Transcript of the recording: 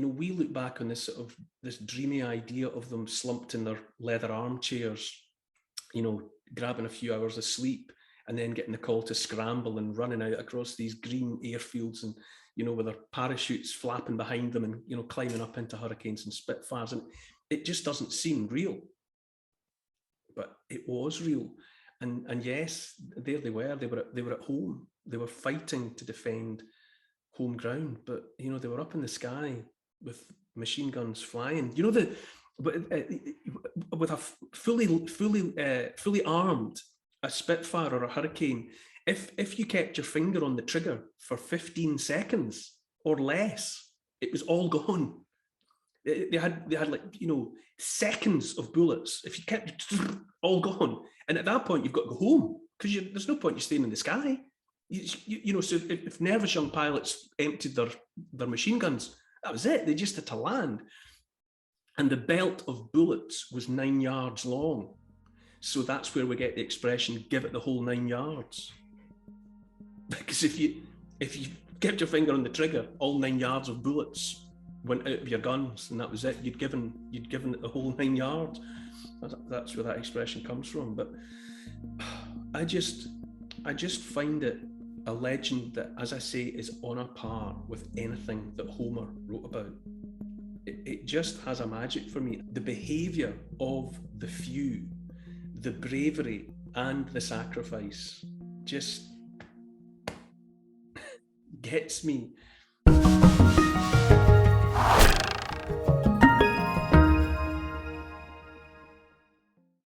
we look back on this dreamy idea of them slumped in their leather armchairs, grabbing a few hours of sleep and then getting the call to scramble and running out across these green airfields and, with their parachutes flapping behind them and, climbing up into Hurricanes and Spitfires. And it just doesn't seem real. But it was real. And yes, there they were. They were at home. They were fighting to defend home ground. But, they were up in the sky with machine guns flying. With a fully armed a Spitfire or a Hurricane, if you kept your finger on the trigger for 15 seconds or less, it was all gone. They had like, seconds of bullets. If you kept all gone, and at that point you've got to go home because there's no point you staying in the sky. So if nervous young pilots emptied their machine guns, that was it. They just had to land. And the belt of bullets was 9 yards long. So that's where we get the expression, give it the whole 9 yards. Because if you kept your finger on the trigger, all 9 yards of bullets went out of your guns, and that was it. You'd given it the whole 9 yards. That's where that expression comes from. But I just find it a legend that, as I say, is on a par with anything that Homer wrote about. It just has a magic for me. The behaviour of the few, the bravery and the sacrifice just gets me.